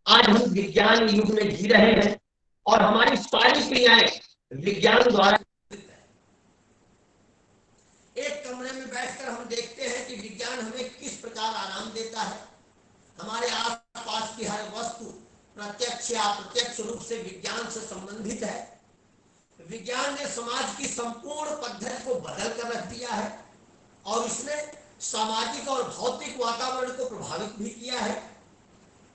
आज हम विज्ञान युग में जी रहे हैं और हमारी सारी क्रियाएं विज्ञान द्वारा। एक कमरे में बैठकर हम देखते हैं कि विज्ञान हमें किस प्रकार आराम देता है। हमारे आसपास की हर वस्तु प्रत्यक्ष या अप्रत्यक्ष रूप से विज्ञान से संबंधित है। विज्ञान ने समाज की संपूर्ण पद्धति को बदल कर रख दिया है और इसने सामाजिक और भौतिक वातावरण को प्रभावित भी किया है।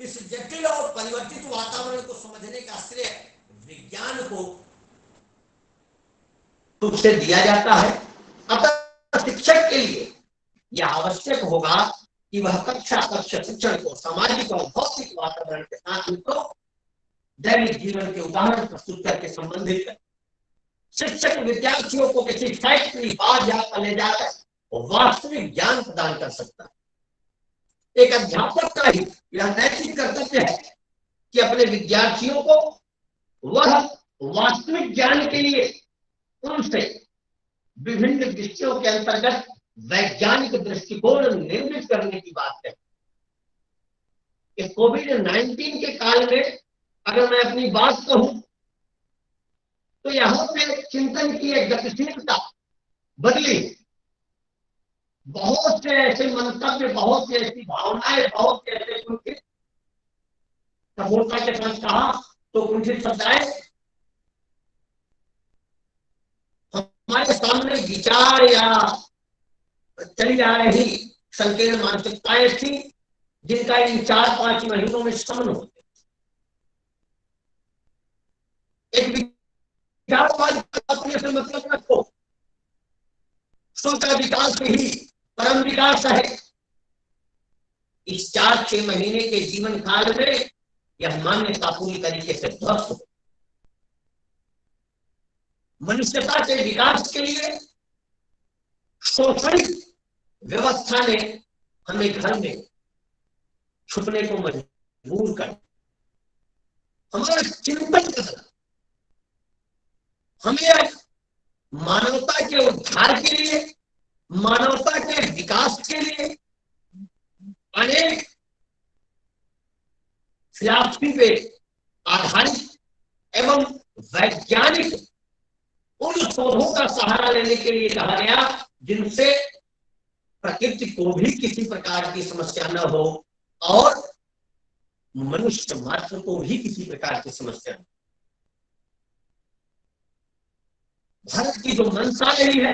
इस जटिल और परिवर्तित वातावरण को समझने का श्रेय विज्ञान को रूप से दिया जाता है। अतः शिक्षक के लिए यह आवश्यक होगा कि वह कक्षा शिक्षण को सामाजिक और भौतिक वातावरण के साथ उनको दैनिक जीवन के उदाहरण प्रस्तुत करके संबंधित है। शिक्षक विद्यार्थियों को किसी फैक्ट्री बार या ले जाकर वास्तविक ज्ञान प्रदान कर सकता है। एक अध्यापक का ही यह नैतिक कर्तव्य है कि अपने विद्यार्थियों को वह वास्तविक ज्ञान के लिए उनसे विभिन्न विषयों के अंतर्गत वैज्ञानिक दृष्टिकोण निर्मित करने की बात है। इस कोविड-19 के काल में अगर मैं अपनी बात कहूं तो यहां पे चिंतन की एक गतिशीलता बदली। बहुत से ऐसे मंतव्य, बहुत सी ऐसी भावनाएं, बहुत से ऐसे कुंठित, सफलता के साथ कहा तो कुंठित शब्द आए, हमारे सामने विचार या चली आ रही संकीर्ण मानसिकताएं थी जिनका इन 4-5 महीनों में शमन होते। एक विचारवाद अपने से मतलब रखो, स्व का विकास ही परम विकास है। इस 4-6 महीने के जीवन काल में यह मान्यता पूरी तरीके से ध्वस्त हो। मनुष्यता के विकास के लिए शोषणिक व्यवस्था ने हमें घर में छुपने को मजबूर कर, हमारा चिंतन करना, हमें मानवता के उद्धार के लिए, मानवता के विकास के लिए अनेक फिलॉसफी पे आधारित एवं वैज्ञानिक उन शोधों का सहारा लेने के लिए कहा गया जिनसे प्रकृति को भी किसी प्रकार की समस्या न हो और मनुष्य मात्र को भी किसी प्रकार की समस्या न। भारत की जो मंशा रही है,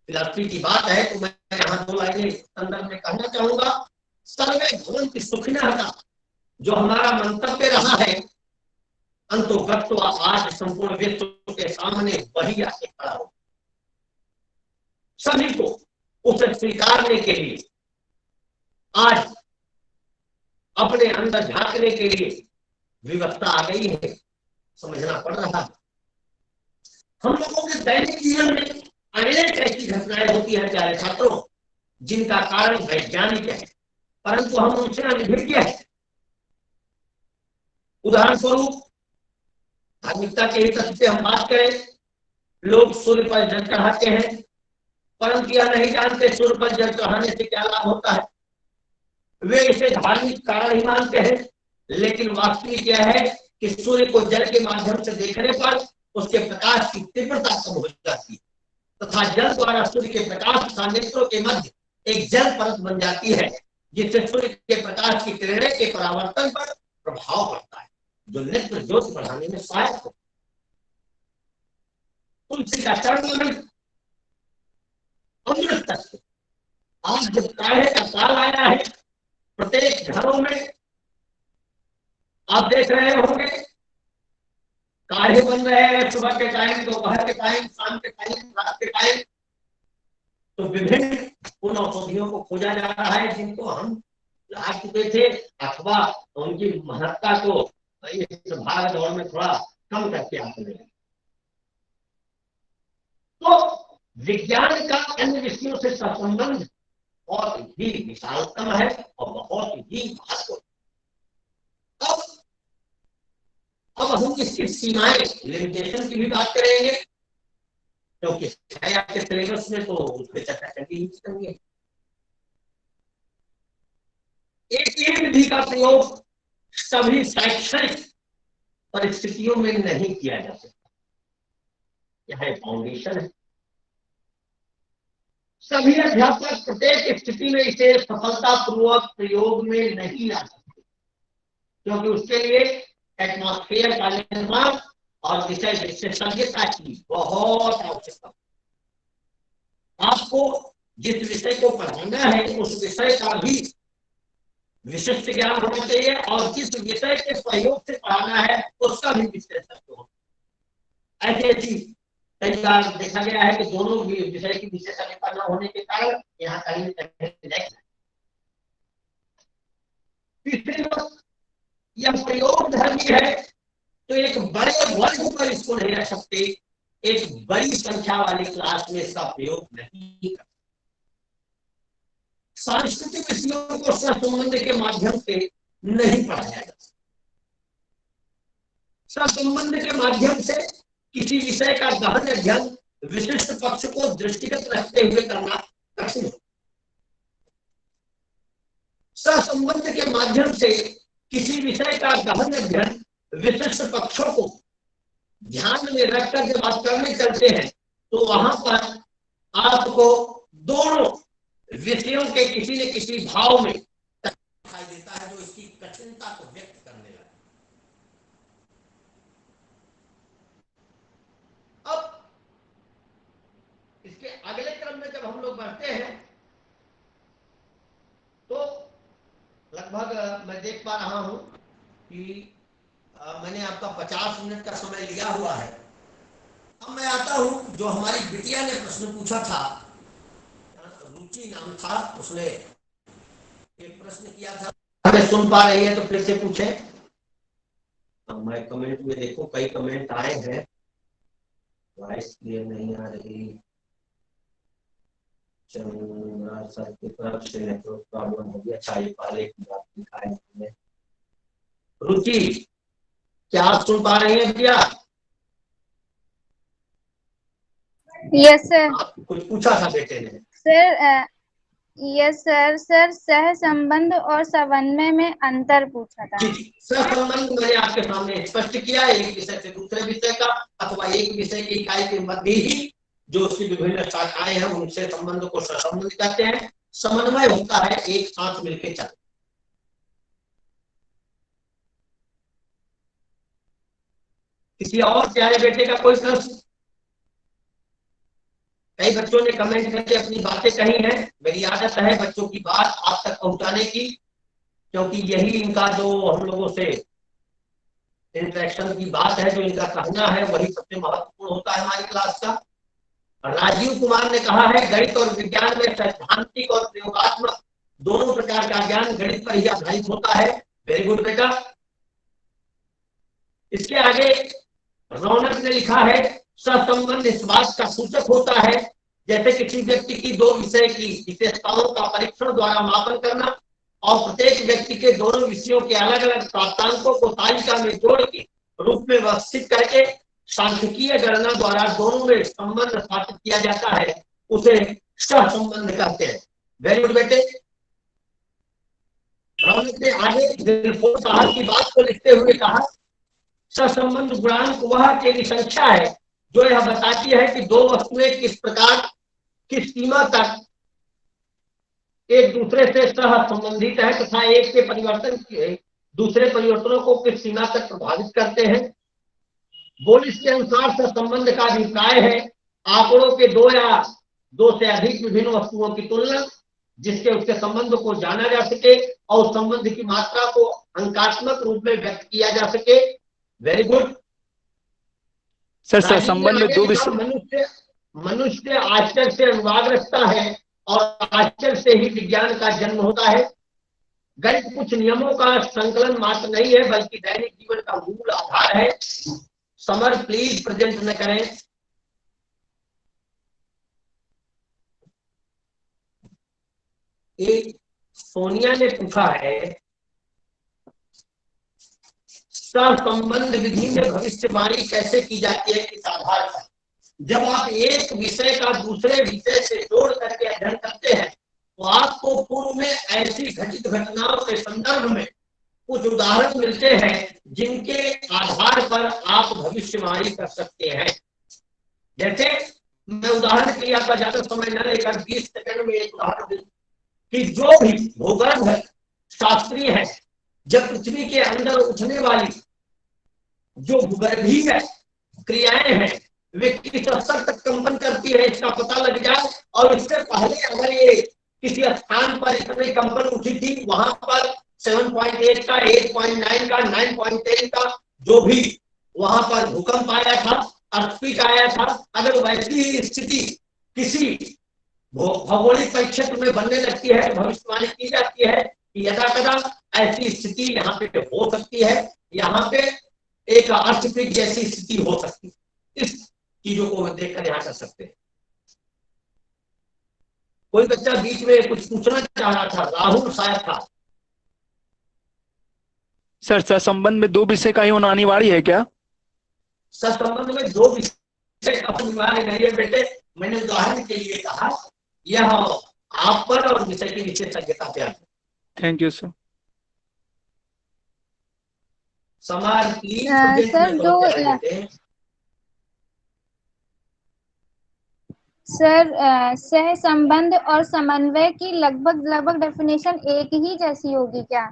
फिलॉसफी की बात है तो मैं यहाँ 2 लाइनें संदर्भ में कहना चाहूंगा। सर्वे भवन्ति सुखिनः का जो हमारा मंतव्य रहा है, अंतोगत तो आज संपूर्ण विश्व के सामने वही आके खड़ा हो। सभी को उसे स्वीकारने के लिए आज अपने अंदर झांकने के लिए व्यवस्था आ गई है, समझना पड़ रहा है। हम लोगों के दैनिक जीवन में अनेक ऐसी घटनाएं होती हैं प्यारे छात्रों जिनका कारण वैज्ञानिक है, परंतु हम उनसे अनभिज्ञ है। उदाहरण स्वरूप धार्मिकता के हित से हम बात करें, लोग सूर्य पर जल चढ़ाते हैं, परंतु यह नहीं जानते सूर्य पर जल चढ़ाने से क्या लाभ होता है। वे इसे धार्मिक कारण ही मानते हैं, लेकिन वास्तविक यह है कि सूर्य को जल के माध्यम से देखने पर उसके प्रकाश की तीव्रता कम हो जाती है तथा जल द्वारा सूर्य के प्रकाश तथा नेत्रों के मध्य एक जल परत बन जाती है, जिससे सूर्य के प्रकाश की किरणें के परावर्तन पर प्रभाव पड़ता है, जो नेत्र ज्योति बढ़ाने में सहायक हो। तुलसी का चरण अमृत तक। आज जब काढ़े का काल आया है, प्रत्येक घरों में आप देख रहे होंगे काढ़े बन रहे हैं, सुबह के टाइम, दोपहर के टाइम, शाम के टाइम, रात के टाइम। तो विभिन्न उन औषधियों को खोजा जा रहा है जिनको हम ला चुके थे, अथवा उनकी महत्ता को इस भाग दौड़ में थोड़ा कम करके आपने। तो विज्ञान का अन्य विषयों से संबंध बहुत ही विशालतम है और बहुत ही महत्वपूर्ण। अब हम इसकी सीमाएं, लिमिटेशन की भी बात करेंगे, क्योंकि आपके सिलेबस में तो उस पर चर्चा करनी ही चाहिए। एक विधि का प्रयोग सभी शैक्षणिक परिस्थितियों में नहीं किया जा सकता। यह फाउंडेशन है। सभी अध्यापक प्रत्येक स्थिति में इसे सफलतापूर्वक प्रयोग में नहीं ला सकते, क्योंकि उसके लिए एटमॉस्फेयर का निर्माण और विषय विशेषज्ञता की बहुत आवश्यकता। आपको जिस विषय को पढ़ाना है उस विषय का भी विशिष्ट ज्ञान होना चाहिए, और जिस विषय के सहयोग से पढ़ाना है उसका भी विशेषज्ञ होना। ऐसे कई बार देखा गया है कि दोनों विषय की विशेषज्ञता न होने के कारण यहाँ कहीं यह प्रयोग धर्मी है, तो एक बड़े वर्ग पर इसको नहीं रख सकते, एक बड़ी संख्या वाली क्लास में इसका प्रयोग नहीं कर। सांस्कृतिक विषयों को सहसंबंध के माध्यम से नहीं पढ़ाया जा सकता। सहसंबंध के माध्यम से किसी विषय का गहन अध्ययन विशिष्ट पक्ष को दृष्टिगत रखते हुए करना कठिन है। सहसंबंध के माध्यम से किसी विषय का गहन अध्ययन विशिष्ट पक्षों को ध्यान में रखकर जब आप करने चलते हैं तो वहां पर आपको दोनों विषयों के किसी न किसी भाव में दिखाई देता है जो इसकी कठिनता को व्यक्त करने लगा। अब इसके अगले क्रम में जब हम लोग बढ़ते हैं तो लगभग मैं देख पा रहा हूं कि मैंने आपका 50 मिनट का समय लिया हुआ है। अब मैं आता हूं, जो हमारी बिटिया ने प्रश्न पूछा था, रुचि नाम था, उसने एक प्रश्न किया था। हमें सुन पा रही है तो फिर से पूछे। मैं कमेंट में देखो कई कमेंट आए हैं, वॉइस क्लियर नहीं आ रही, चंद्रा सर की तरफ से नेटवर्क प्रॉब्लम होगी। अच्छा, ये पहले की बात दिखाई हमने। रुचि, क्या आप सुन पा रही हैं भैया? Yes sir. कुछ पूछा था बेटे ने सर यस सर। सर सह संबंध और समन्वय में अंतर पूछा था। जी। सहसंबंध मैंने आपके सामने स्पष्ट किया, एक विषय से दूसरे विषय का अथवा एक विषय की इकाई के मध्य ही जो उसकी विभिन्न शाखाएं हैं उनसे संबंध को सहसंबंध कहते हैं। समन्वय होता है एक साथ मिलकर चल। किसी और प्यारे बेटे का कोई प्रश्न? कई बच्चों ने कमेंट करके अपनी बातें कही हैं। मेरी आदत है बच्चों की बात आप तक पहुंचाने की, क्योंकि यही इनका जो हम लोगों से इंटरेक्शन की बात है, जो इनका कहना है, वही सबसे महत्वपूर्ण होता है हमारी क्लास का। राजीव कुमार ने कहा है गणित और विज्ञान में सैद्धांतिक और प्रयोगात्मक दोनों प्रकार का ज्ञान गणित पर ही आधारित होता है। वेरी गुड बेटा। इसके आगे रौनक ने लिखा है सहसंबंध इस बात का सूचक होता है जैसे किसी व्यक्ति की दो विषय की विशेषताओं का परीक्षण द्वारा मापन करना और प्रत्येक व्यक्ति के दोनों विषयों के अलग अलग प्राप्तांकों को तालिका में जोड़ के रूप में व्यवस्थित करके सांख्यिकीय गणना द्वारा दोनों में संबंध स्थापित किया जाता है, उसे सहसंबंध कहते हैं। वेरी गुड बेटे। रौनक ने आगे दिलफोर साहब की बात को लिखते हुए कहा सहसंबंध गुणांक वह अकेली संख्या है जो यह बताती है कि दो वस्तुएं किस प्रकार किस सीमा तक एक दूसरे से सह संबंधित है तथा एक के परिवर्तन दूसरे परिवर्तनों को किस सीमा तक प्रभावित करते हैं। बोलिस के अनुसार सहसंबंध का अभिप्राय है आंकड़ों के दो या दो से अधिक विभिन्न वस्तुओं की तुलना, जिसके उसके संबंध को जाना जा सके और उस संबंध की मात्रा को अंकात्मक रूप में व्यक्त किया जा सके। वेरी गुड सर सहसंबंध में दो विषय। मनुष्य आश्चर्य से अनुवाद रखता है और आश्चर्य से ही विज्ञान का जन्म होता है। गणित कुछ नियमों का संकलन मात्र नहीं है, बल्कि दैनिक जीवन का मूल आधार है। समर प्लीज प्रेजेंट न करें। एक सोनिया ने पूछा है, सहसंबंध विधि में भविष्यवाणी कैसे की जाती है, किस आधार पर? जब आप एक विषय का दूसरे विषय से जोड़ करके अध्ययन करते हैं तो आपको पूर्व में ऐसी घटित घटनाओं के संदर्भ में कुछ उदाहरण मिलते हैं जिनके आधार पर आप भविष्यवाणी कर सकते हैं। जैसे मैं उदाहरण के लिए आपका ज्यादा समय न लेकर 20 सेकंड में एक उदाहरण दूं कि जो भी भूगर्भ है, शास्त्रीय है, जब पृथ्वी के अंदर उठने वाली जो भूगर्भीय क्रियाएं हैं वे किस स्तर तक कंपन करती है इसका पता लग जाए, और इससे पहले अगर ये किसी स्थान पर इतने कंपन उठी थी, वहां पर 7.8 का, 8.9 का, 9.10 का जो भी वहां पर भूकंप आया था, अर्थक्वेक आया था, अगर वैसी स्थिति किसी भौगोलिक परिक्षेत्र में बनने लगती है तो भविष्यवाणी की जाती है कि यदा कदा ऐसी स्थिति यहाँ पे हो सकती है, यहाँ पे एक अर्थक्वेक जैसी स्थिति हो सकती है। इस चीजों को देखकर यहाँ कर सकते हैं। कोई बच्चा बीच में कुछ पूछना चाह रहा था, राहुल शायद था। सर सहसंबंध में दो विषय का ही होना अनिवार्य है क्या? सहसंबंध में दो विषय का अनिवार्य नहीं है बेटे, मैंने उदाहरण के लिए कहा, यह आप पर और विषय की विशेषज्ञता पे आता है। Thank you sir. समाज प्लीज सर दो सर सह संबंध और समन्वय की लगभग डेफिनेशन एक ही जैसी होगी क्या?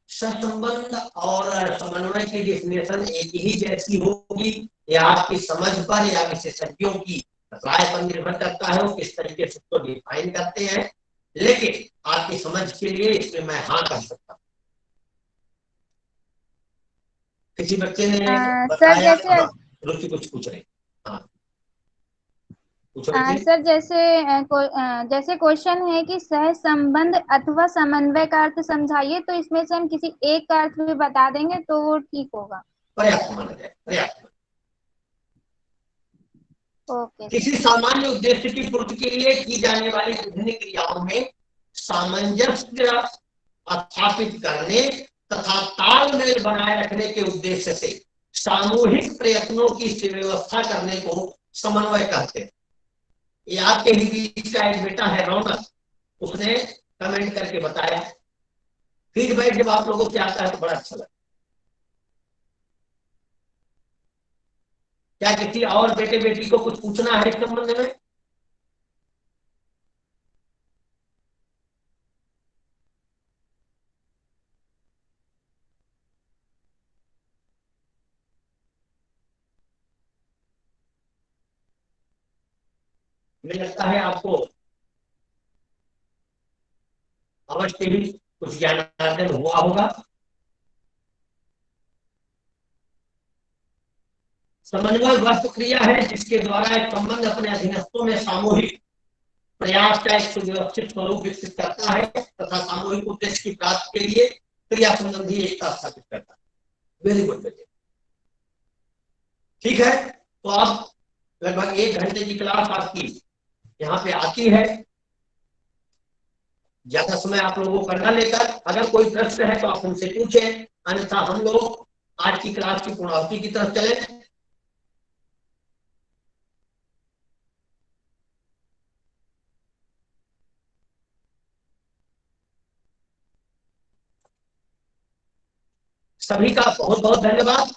सहसंबंध और समन्वय की डेफिनेशन एक ही जैसी होगी या आपकी समझ पर या विशेषज्ञों की राय पर निर्भर करता है, वो किस तरीके से उसको डिफाइन करते हैं, लेकिन आपकी समझ के लिए इसमें मैं हाँ कर सकता हूँ। किसी बच्चे ने बताया, रुचि कुछ पूछ रहे। हाँ सर जैसे क्वेश्चन है कि सह संबंध अथवा समन्वय का अर्थ समझाइए, तो इसमें से हम किसी एक का अर्थ भी बता देंगे तो वो ठीक होगा। पर्याप्त माना जाए, पर्याप्त। ओके। किसी सामान्य उद्देश्य की पूर्ति के लिए की जाने वाली विभिन्न क्रियाओं में सामंजस्य स्थापित करने तथा तालमेल बनाए रखने के उद्देश्य से सामूहिक प्रयत्नों की व्यवस्था करने को समन्वय कहते हैं। ये आपके ही बीच का एक बेटा है रौनक, उसने कमेंट करके बताया। फीडबैक जब आप लोगों से आता है तो बड़ा अच्छा लगता है। क्या किसी और बेटे बेटी को कुछ पूछना है इस संबंध में? मुझे लगता है आपको अवश्य ही कुछ ज्ञानार्जन हुआ होगा। समन्वय वह क्रिया है जिसके द्वारा एक संबंध अपने अधीनस्थों में सामूहिक प्रयास का एक सुव्यवस्थित स्वरूप विकसित करता है तथा सामूहिक उद्देश्य की प्राप्ति के लिए क्रिया संबंधी एकता स्थापित करता है। वेरी गुड बेटे, ठीक है। तो अब लगभग 1 घंटे की क्लास आपकी यहाँ पे आती है। ज्यादा समय आप लोगों को करना लेकर, अगर कोई प्रश्न है तो आप उनसे पूछें, अन्यथा हम लोग आज की क्लास की पूर्णाहुति की तरफ चले। सभी का बहुत बहुत धन्यवाद।